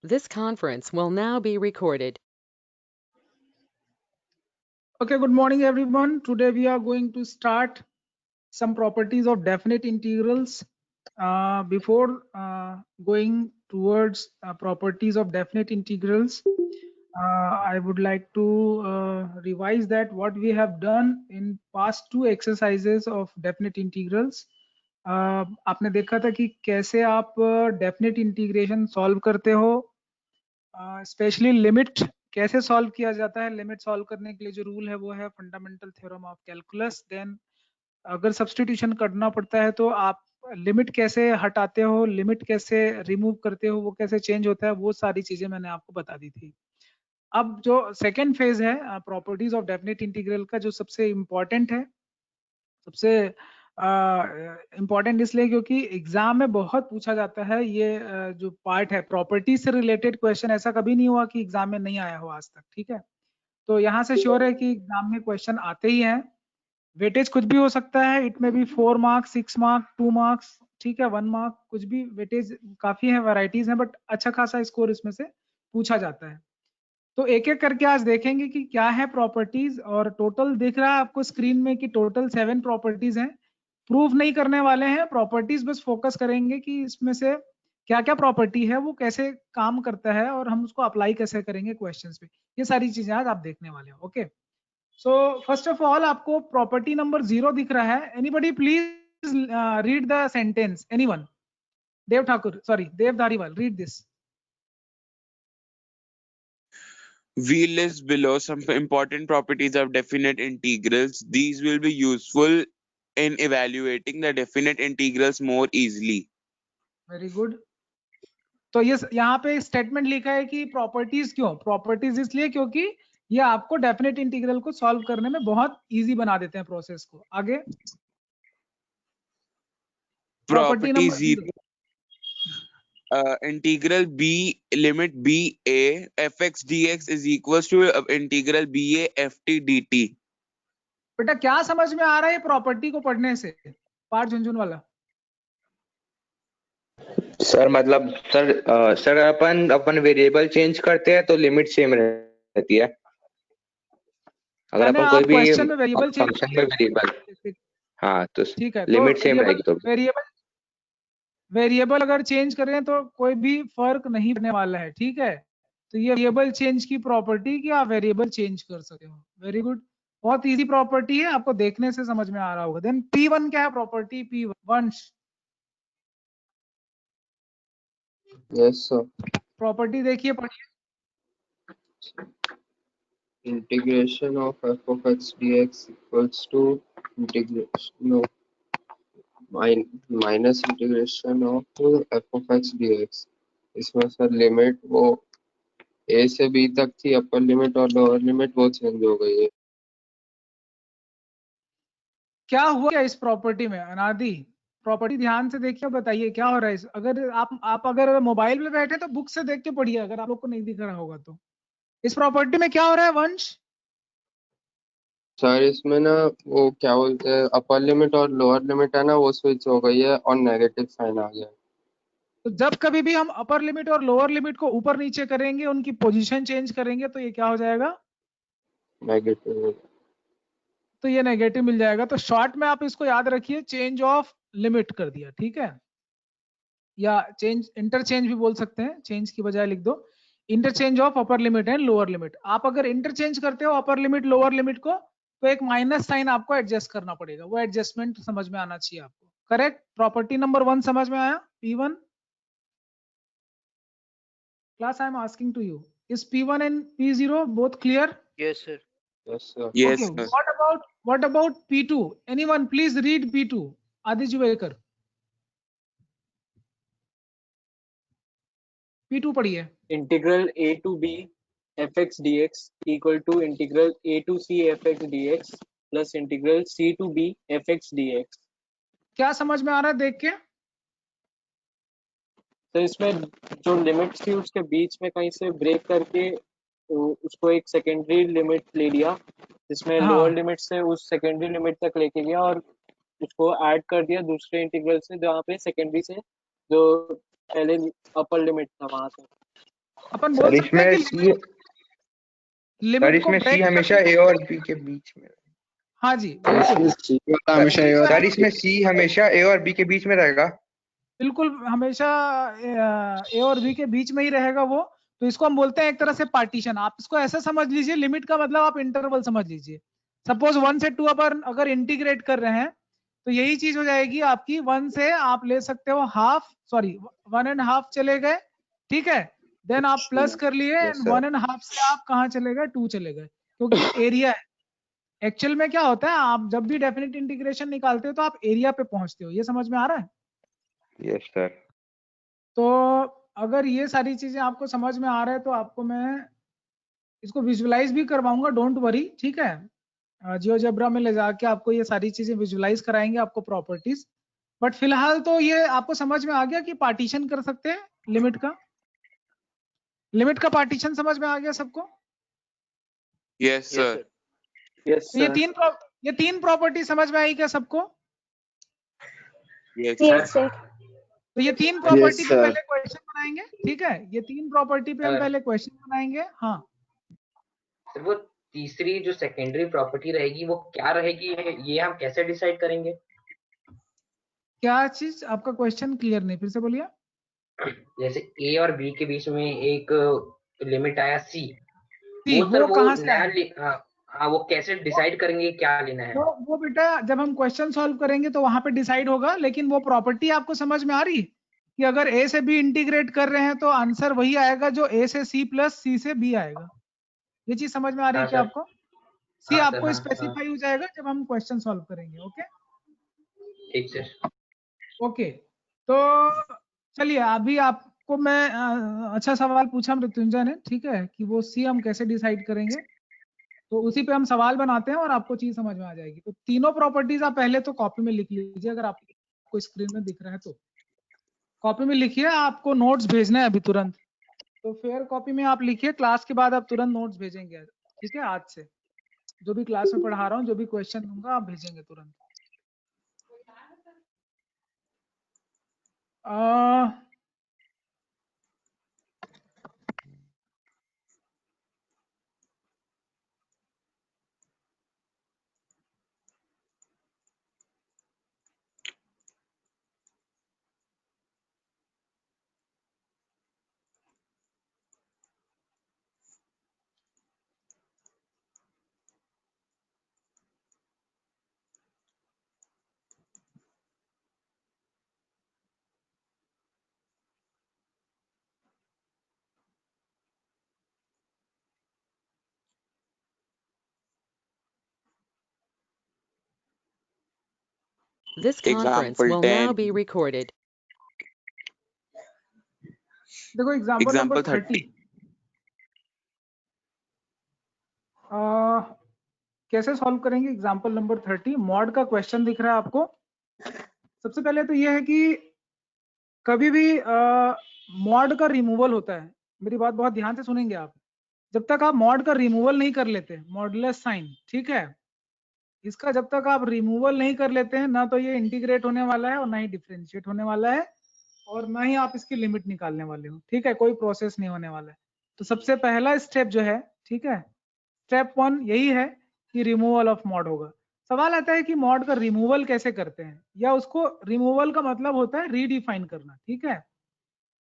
This conference will now be recorded. Okay, good morning everyone. Today we are going to start some properties of definite integrals. Before going towards properties of definite integrals, I would like to revise that what we have done in past two exercises of definite integrals. आपने देखा था कि कैसे आप definite integration solve करते हो, specially limit कैसे solve किया जाता है। लिमिट सॉल्व करने के लिए जो रूल है वो है fundamental theorem of calculus. Then अगर सब्स्टिट्यूशन करना पड़ता है तो आप लिमिट कैसे हटाते हो, लिमिट कैसे रिमूव करते हो, वो कैसे चेंज होता है, वो सारी चीजें मैंने आपको बता दी थी। अब जो सेकेंड फेज है प्रॉपर्टीज ऑफ डेफिनेट इंटीग्रल का, जो सबसे इम्पोर्टेंट है, सबसे इम्पोर्टेंट इसलिए क्योंकि एग्जाम में बहुत पूछा जाता है। ये जो पार्ट है प्रॉपर्टी से रिलेटेड क्वेश्चन, ऐसा कभी नहीं हुआ कि एग्जाम में नहीं आया हो आज तक, ठीक है। तो यहाँ से श्योर है कि एग्जाम में क्वेश्चन आते ही हैं। वेटेज कुछ भी हो सकता है, इट में भी 4 मार्क्स, 6 मार्क्स, 2 मार्क्स, ठीक है, 1 मार्क, कुछ भी। वेटेज काफी है, वैरायटीज है, बट अच्छा खासा स्कोर इसमें से पूछा जाता है। तो एक एक करके आज देखेंगे कि क्या है प्रॉपर्टीज। और टोटल दिख रहा है आपको स्क्रीन में कि टोटल 7 प्रॉपर्टीज हैं। प्रूफ नहीं करने वाले हैं, प्रॉपर्टीज बस फोकस करेंगे कि इसमें से क्या क्या प्रॉपर्टी है, वो कैसे काम करता है और हम उसको अप्लाई कैसे करेंगे क्वेश्चंस पे। ये सारी चीजें आज आप देखने वाले हो। Okay, so first of all आपको प्रॉपर्टी नंबर 0 दिख रहा है। Anybody please read the sentence, anyone. Dev Thakur, sorry, Dev Dhariwal, read this. We list below some important properties of definite integrals. These will be useful in evaluating the definite integrals more easily. Very good. तो ये यहाँ पे statement लिखा है कि properties क्यों, properties इसलिए क्योंकि ये आपको डेफिनेट इंटीग्रल को सॉल्व करने में बहुत इजी बना देते हैं प्रोसेस को। आगे property Property number 0, integral b limit b a fx dx is equals to integral b a ft dt. बेटा क्या समझ में आ रहा है प्रॉपर्टी को पढ़ने से, पार्ट झुंझुन वाला? सर मतलब सर अपन वेरिएबल चेंज करते हैं तो लिमिट सेम रहती है। अगर अपन कोई भी क्वेश्चन में वेरिएबल चेंज, फंक्शन में वेरिएबल, हाँ तो ठीक है, लिमिट सेम रहेगी। तो वेरिएबल अगर चेंज करें तो कोई भी फर्क नहीं पड़ने वाला है, ठीक है। तो ये वेरिएबल चेंज की प्रॉपर्टी कि आप वेरिएबल चेंज कर सकते हो। वेरी गुड, बहुत इजी प्रॉपर्टी है, आपको देखने से समझ में आ रहा होगा। देन P1 क्या है property? P1 yes sir. Property देखिए, पढ़िए। Integration of f of x d x equals to integration of minus integration of f of x d x. इसमें सर लिमिट वो ए से बी तक थी, अपर लिमिट और लोअर लिमिट वो change हो गई है। क्या हुआ क्या इस प्रॉपर्टी में? अनादि प्रॉपर्टी ध्यान से देखिए, बताइए क्या हो रहा है। अगर आप अगर मोबाइल में बैठे तो बुक से देख के पढ़िए, अगर आप लोग को नहीं दिख रहा होगा तो। इस प्रॉपर्टी में क्या हो रहा है वंश? सर इसमें ना वो क्या बोलते हैं, अपर लिमिट और लोअर लिमिट है ना, वो स्विच हो गई है और नेगेटिव साइन आ गया। तो जब कभी भी हम अपर लिमिट और लोअर लिमिट को ऊपर नीचे करेंगे, उनकी पोजीशन चेंज करेंगे, तो ये क्या हो जाएगा? नेगेटिव। तो ये नेगेटिव मिल जाएगा। तो शॉर्ट में आप इसको याद रखिए, चेंज ऑफ लिमिट कर दिया, ठीक है। या चेंज, इंटरचेंज भी बोल सकते हैं, चेंज की बजाय लिख दो interchange of upper limit and lower limit. आप अगर इंटरचेंज करते हो अपर लिमिट लोअर लिमिट को, तो एक माइनस साइन आपको एडजस्ट करना पड़ेगा। वो एडजस्टमेंट समझ में आना चाहिए आपको। करेक्ट, प्रॉपर्टी नंबर 1 समझ में आया? P1 class, I am asking to you, is P1 and P0 both clear? Yes, sir. Yes sir. Yes, Okay, sir. what about P2? Anyone please read P2. Adi Juvelkar, P2 पढ़िए। Integral a to b fx dx equal to integral a to c fx dx plus integral c to b fx dx. क्या समझ में आ रहा है देख के? तो इसमें जो लिमिट थी उसके बीच में कहीं से ब्रेक करके उसको एक सेकेंडरी लिमिट ले लिया, जिसमें हाँ। लोअर लिमिट से उस सेकेंडरी लिमिट तक लेके गया और उसको ऐड कर दिया दूसरे इंटीग्रल से, जहाँ पे सेकेंडरी से जो पहले अपर लिमिट था वहां से। अपन सर बोल सकते हैं इसमें कि लिमिट को इसमें सी ब्रेक हमेशा ए और बी के बीच में। हाँ जी बिल्कुल सी वाला हमेशा ए और सर इसमें सी हमेशा ए और बी के बीच में रहेगा। बिल्कुल हमेशा ए और बी के बीच में ही रहेगा वो। तो इसको हम बोलते हैं एक तरह से पार्टीशन। आप इसको ऐसा समझ लीजिए, लिमिट का मतलब आप इंटरवल समझ लीजिए। सपोज 1 से 2 अपन अगर इंटीग्रेट कर रहे हैं तो यही चीज हो जाएगी आपकी। 1 से आप ले सकते हो हाफ, सॉरी 1.5 चले गए, ठीक है। देन आप प्लस कर लिए, Yes, एंड sir. 1.5 से आप कहाँ चले गए, 2 चले गए, क्योंकि एरिया है। एक्चुअल में क्या होता है, आप जब भी डेफिनेट इंटीग्रेशन निकालते हो तो आप एरिया पे पहुंचते हो। ये समझ में आ रहा है? Yes sir. तो अगर ये सारी चीजें आपको समझ में आ रहा है तो आपको मैं इसको विजुअलाइज भी करवाऊंगा, डोंट वरी, ठीक है। जियोजेब्रा में ले जाके आपको ये सारी चीजें विजुअलाइज कराएंगे, आपको प्रॉपर्टीज। बट फिलहाल तो ये आपको समझ में आ गया कि पार्टीशन कर सकते हैं लिमिट का। लिमिट का पार्टीशन समझ में आ गया सबको? Yes, sir. Yes, तो sir. ये तीन प्रॉपर्टी समझ में आई क्या सबको? Yes, Yes, sir. तो ये तीन प्रॉपर्टी पे sir. पहले क्वेश्चन बनाएंगे, ठीक है। ये तीन प्रॉपर्टी पे हम पहले क्वेश्चन बनाएंगे। हाँ सर वो तीसरी जो सेकेंडरी प्रॉपर्टी रहेगी वो क्या रहेगी, ये हम कैसे डिसाइड करेंगे? क्या चीज? आपका क्वेश्चन क्लियर नहीं, फिर से बोलिए। जैसे ए और बी के बीच में एक लिमिट आया सी, सी, वो कहाँ से नया आया? हाँ वो कैसे डिसाइड करेंगे क्या लेना है? वो बेटा जब हम क्वेश्चन सॉल्व करेंगे तो वहां पे डिसाइड होगा। लेकिन वो प्रॉपर्टी आपको समझ में आ रही कि अगर ए से बी इंटीग्रेट कर रहे हैं तो आंसर वही आएगा जो ए से सी प्लस सी से बी आएगा। ये चीज समझ में आ रही है हाँ क्या सर। आपको? सी हाँ सर, आपको हाँ, स्पेसिफाई हो जाएगा जब हम क्वेश्चन सॉल्व करेंगे। ओके ठीक सर। ओके। तो चलिए अभी आपको मैं अच्छा सवाल पूछा मृत्युंजय ने, ठीक है, कि वो सी हम कैसे डिसाइड करेंगे। तो उसी पे हम सवाल बनाते हैं और आपको चीज समझ में आ जाएगी। तो तीनों प्रॉपर्टीज आप पहले तो कॉपी में लिख लीजिए, अगर आपको स्क्रीन में दिख रहा है तो कॉपी में लिखिए। आपको नोट्स भेजना है अभी तुरंत, तो फेयर कॉपी में आप लिखिए। क्लास के बाद आप तुरंत नोट्स भेजेंगे, ठीक है। आज से जो भी क्लास में पढ़ा रहा हूँ, जो भी क्वेश्चन दूंगा आप भेजेंगे तुरंत। This conference Example will now 10. be recorded. देखो एग्जाम्पल नंबर Example 30। 30. कैसे सॉल्व करेंगे एग्जाम्पल नंबर 30? मॉड का क्वेश्चन दिख रहा है आपको। सबसे पहले तो ये है कि कभी भी मॉड का रिमूवल होता है। मेरी बात बहुत ध्यान से सुनेंगे आप। जब तक आप मॉड का रिमूवल नहीं कर लेते, मॉडुलस साइन, ठीक है, इसका जब तक आप रिमूवल नहीं कर लेते हैं ना तो ये इंटीग्रेट होने वाला है और ना ही डिफरेंशिएट होने वाला है और ना ही आप इसकी लिमिट निकालने वाले हो, ठीक है। कोई प्रोसेस नहीं होने वाला है। तो सबसे पहला स्टेप जो है, ठीक है, स्टेप 1 यही है कि रिमूवल ऑफ मॉड होगा। सवाल आता है कि मॉड का रिमूवल कैसे करते हैं, या उसको रिमूवल का मतलब होता है रीडिफाइन करना, ठीक है।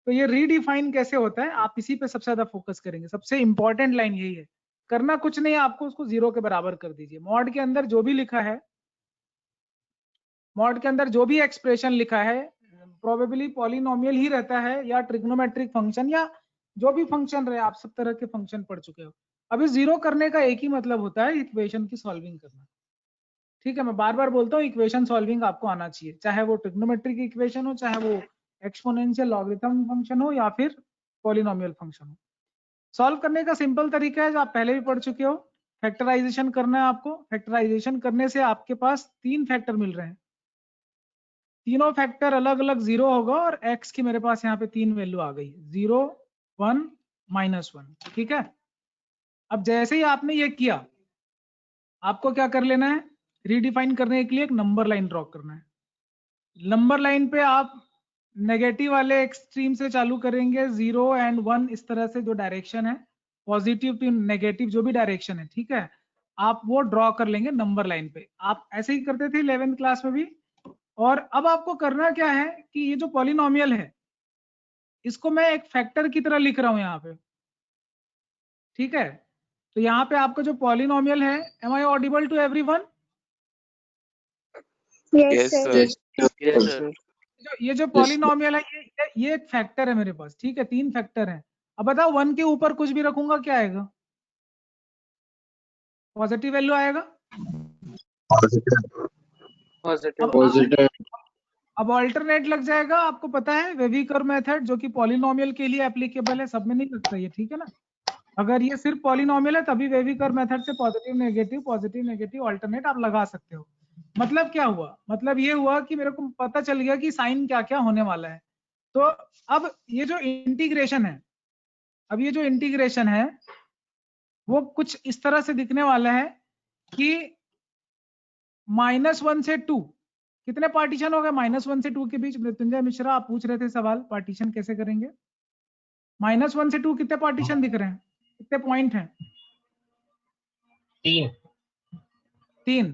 तो ये रीडिफाइन कैसे होता है, आप इसी पे सबसे ज्यादा फोकस करेंगे। सबसे इंपॉर्टेंट लाइन यही है। करना कुछ नहीं है आपको, उसको 0 के बराबर कर दीजिए। मॉड के अंदर जो भी लिखा है, मॉड के अंदर जो भी एक्सप्रेशन लिखा है प्रोबेबली पॉलिनोमियल ही रहता है या ट्रिग्नोमेट्रिक फंक्शन या जो भी फंक्शन रहे। आप सब तरह के फंक्शन पढ़ चुके हो। अब इस 0 करने का एक ही मतलब होता है, इक्वेशन की सॉल्विंग करना, ठीक है। मैं बार बार बोलता हूँ इक्वेशन सॉल्विंग आपको आना चाहिए, चाहे वो ट्रिग्नोमेट्रिक इक्वेशन हो, चाहे वो एक्सपोनेंशियल लॉगरिथम फंक्शन हो या फिर पॉलिनोमियल फंक्शन हो। सॉल्व करने का सिंपल तरीका है जो आप पहले भी पढ़ चुके हो। फैक्टराइजेशन करना है आपको। फैक्टराइजेशन करने से आपके पास 3 फैक्टर मिल रहे हैं। तीनों फैक्टर अलग अलग 0 होगा और x की मेरे पास यहाँ पे 3 वैल्यू आ गई, 0, 1, -1, ठीक है। अब जैसे ही आपने ये किया, आपको क्या कर लेना है, रीडिफाइन करने के लिए एक नंबर लाइन ड्रॉ करना है। नंबर लाइन पे आप नेगेटिव वाले एक्सट्रीम से चालू करेंगे, 0 एंड 1 इस तरह से जो डायरेक्शन है, पॉजिटिव टू नेगेटिव जो भी डायरेक्शन है, ठीक है, आप वो ड्रॉ कर लेंगे नंबर लाइन पे। आप ऐसे ही करते थे 11th क्लास में भी। और अब आपको करना क्या है कि ये जो पॉलिनोमियल है इसको मैं एक फैक्टर की तरह लिख रहा हूं यहाँ पे, ठीक है। तो यहाँ पे आपका जो पॉलिनोमियल है, am I audible to everyone? Yes, sir. Yes, Yes, sir. ये जो पॉलिनोमियल है ये एक फैक्टर है मेरे पास, ठीक है, 3 फैक्टर है। अब बताओ 1 के ऊपर कुछ भी रखूंगा क्या आएगा? पॉजिटिव वैल्यू आएगा। Positive. positive. अब ऑल्टरनेट लग जाएगा। आपको पता है वेवी कर्व मेथड जो कि पॉलिनोमियल के लिए एप्लीकेबल है, सब में नहीं लगता ये, ठीक है ना। अगर ये सिर्फ पॉलिनोमियल है तभी वेवी कर्व मेथड से पॉजिटिव नेगेटिव ऑल्टरनेट आप लगा सकते हो। मतलब क्या हुआ? मतलब ये हुआ कि मेरे को पता चल गया कि साइन क्या क्या होने वाला है। तो अब ये जो इंटीग्रेशन है, वो कुछ इस तरह से दिखने वाला है कि -1 से 2 कितने पार्टीशन हो गए? -1 से 2 के बीच। मृत्युंजय मिश्रा आप पूछ रहे थे सवाल, पार्टीशन कैसे करेंगे? -1 से 2 कितने पार्टीशन दिख रहे हैं? कितने पॉइंट हैं? 3 3।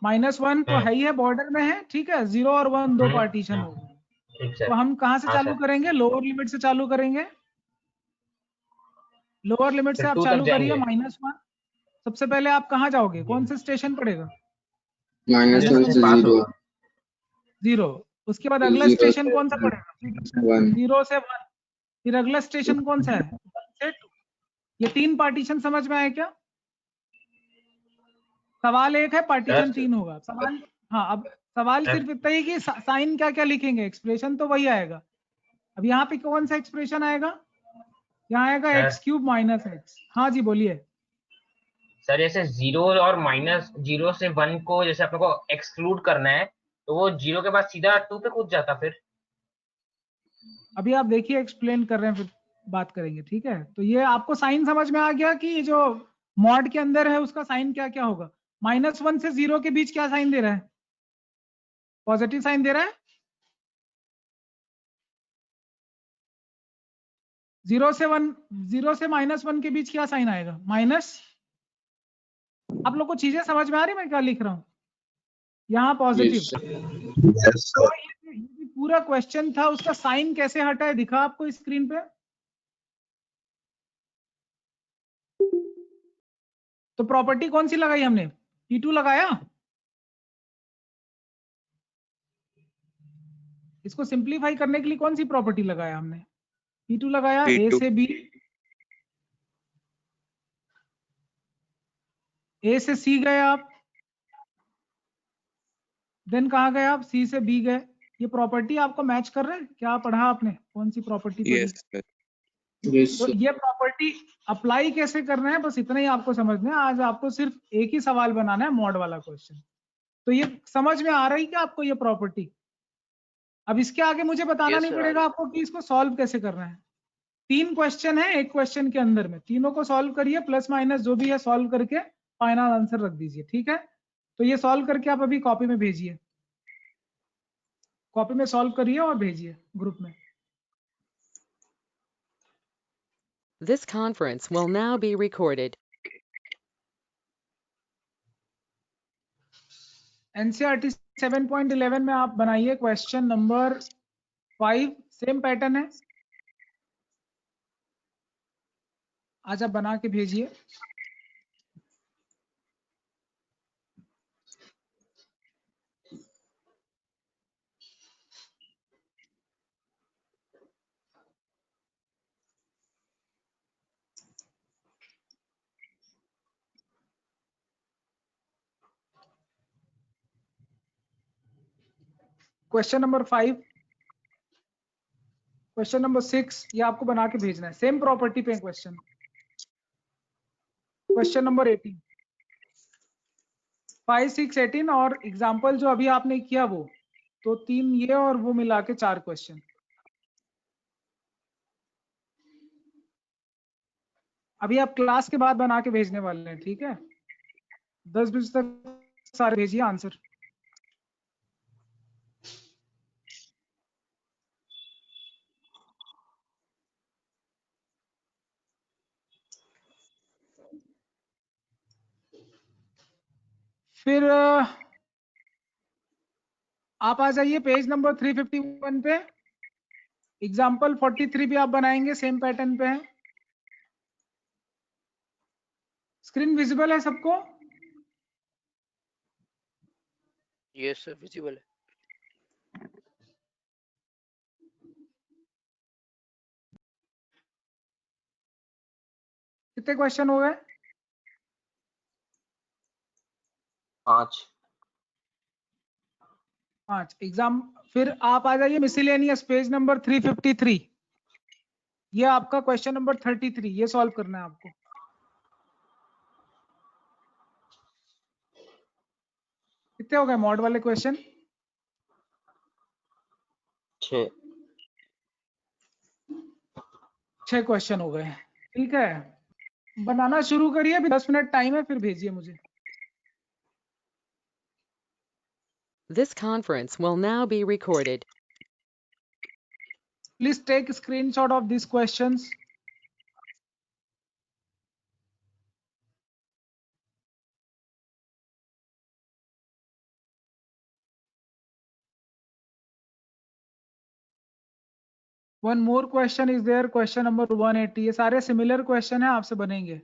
-1 तो है ही है, बॉर्डर में है, ठीक है। 0 और 1 2 पार्टीशन हो गए। ठीक सर। तो हम कहां से हाँ, चालू सर। करेंगे? लोअर लिमिट से चालू करेंगे। लोअर लिमिट से फिर आप 2 चालू तक करिए। जाएंगे। -1 सबसे पहले आप कहां जाओगे? कौन से स्टेशन पड़ेगा? -1 से 0 0। उसके बाद अगला 0 स्टेशन से कौन सा पड़ेगा? 1 0 से 1। फिर अगला स्टेशन कौन सा है? 1 से 2। ये 3 पार्टीशन समझ में आए क्या? सवाल एक है, पार्टीशन 3 होगा सवाल। हाँ, अब सवाल सिर्फ इतना ही कि साइन क्या क्या लिखेंगे, एक्सप्रेशन तो वही आएगा। अब यहाँ पे कौन सा एक्सप्रेशन आएगा? यहाँ आएगा x³ - x। हाँ जी बोलिए। सर जैसे 0 और -0 से 1 को जैसे अपने को एक्सक्लूड करना है तो वो 0 के बाद सीधा 2 पे कूद जाता फिर। अभी आप देखिए, एक्सप्लेन कर रहे हैं, फिर बात करेंगे, ठीक है। तो ये आपको साइन समझ में आ गया कि जो मॉड के अंदर है उसका साइन क्या क्या होगा। -1 से 0 के बीच क्या साइन दे रहा है? पॉजिटिव साइन दे रहा है। 0 से -1 के बीच क्या साइन आएगा? माइनस। आप लोग को चीजें समझ में आ रही मैं क्या लिख रहा हूं? यहाँ पॉजिटिव। तो ये पूरा क्वेश्चन था, उसका साइन कैसे हटा है दिखा आपको स्क्रीन पे? तो प्रॉपर्टी कौन सी लगाई हमने? P2 लगाया। इसको सिंप्लीफाई करने के लिए कौन सी प्रॉपर्टी लगाया हमने? P2 लगाया। A P2. से B, A से C गए आप, देन कहाँ गए आप? C से B गए। ये प्रॉपर्टी आपको मैच कर रहे हैं? क्या पढ़ा आपने? कौन सी प्रॉपर्टी पढ़ी? Yes, sir. yes तो ये प्रॉपर्टी अप्लाई कैसे करना है, बस इतना ही आपको समझना है। आज आपको सिर्फ एक ही सवाल बनाना है, मॉड वाला क्वेश्चन। तो ये समझ में आ रही क्या आपको ये प्रॉपर्टी? अब इसके आगे मुझे बताना Yes, नहीं sir, पड़ेगा आपको कि इसको सॉल्व कैसे करना है। 3 क्वेश्चन है एक क्वेश्चन के अंदर में, तीनों को सॉल्व करिए, प्लस माइनस जो भी है सॉल्व करके फाइनल आंसर रख दीजिए, ठीक है। तो ये सॉल्व करके आप अभी कॉपी में भेजिए, कॉपी में सॉल्व करिए और भेजिए ग्रुप में। This conference will now be recorded. NCERT 7.11 में आप बनाइए क्वेश्चन नंबर 5। सेम पैटर्न है, आज आप बना के भेजिए। क्वेश्चन नंबर 5, क्वेश्चन नंबर 6 ये आपको बना के भेजना है, सेम प्रॉपर्टी पे क्वेश्चन। क्वेश्चन नंबर 18, 5, 6, 18 और एग्जाम्पल जो अभी आपने किया वो तो 3 ये और वो मिला के 4 क्वेश्चन। अभी आप क्लास के बाद बना के भेजने वाले हैं, ठीक है। 10 बजे तक सारे भेजिए आंसर। फिर आप आ जाइए पेज नंबर 351 पे। एग्जाम्पल 43 भी आप बनाएंगे, सेम पैटर्न पे है। स्क्रीन विजिबल है सबको? यस सर, विजिबल है। कितने क्वेश्चन हो गए? 5। 5 एग्जाम। फिर आप आ जाइए मिसलेनियस पेज नंबर 353। ये आपका क्वेश्चन नंबर 33, ये सॉल्व करना है आपको। कितने हो गए मॉड वाले क्वेश्चन? 6। 6 क्वेश्चन हो गए। ठीक है, बनाना शुरू करिए, अभी 10 मिनट टाइम है, फिर भेजिए मुझे। This conference will now be recorded. Please take a screenshot of these questions. One more question is there, question number 180। ये सारे सिमिलर क्वेश्चन है, आपसे बनेंगे।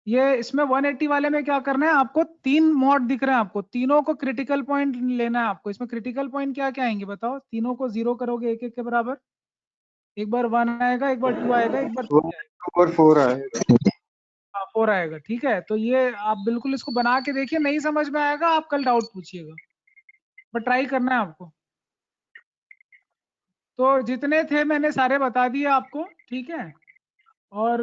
ये इसमें 180 वाले में क्या करना है आपको, 3 मॉड दिख रहे हैं आपको, तीनों को क्रिटिकल पॉइंट लेना है आपको। इसमें क्रिटिकल पॉइंट क्या क्या आएंगे बताओ? तीनों को 0 करोगे एक एक के बराबर, एक बार 1 आएगा, एक बार 2 आएगा, एक बार 3 आएगा, और 4 आएगा। 4 आएगा। ठीक है, तो ये आप बिल्कुल इसको बना के देखिए, नहीं समझ में आएगा आप कल डाउट पूछिएगा, बट ट्राई करना है आपको। तो जितने थे मैंने सारे बता दिए आपको, ठीक है। और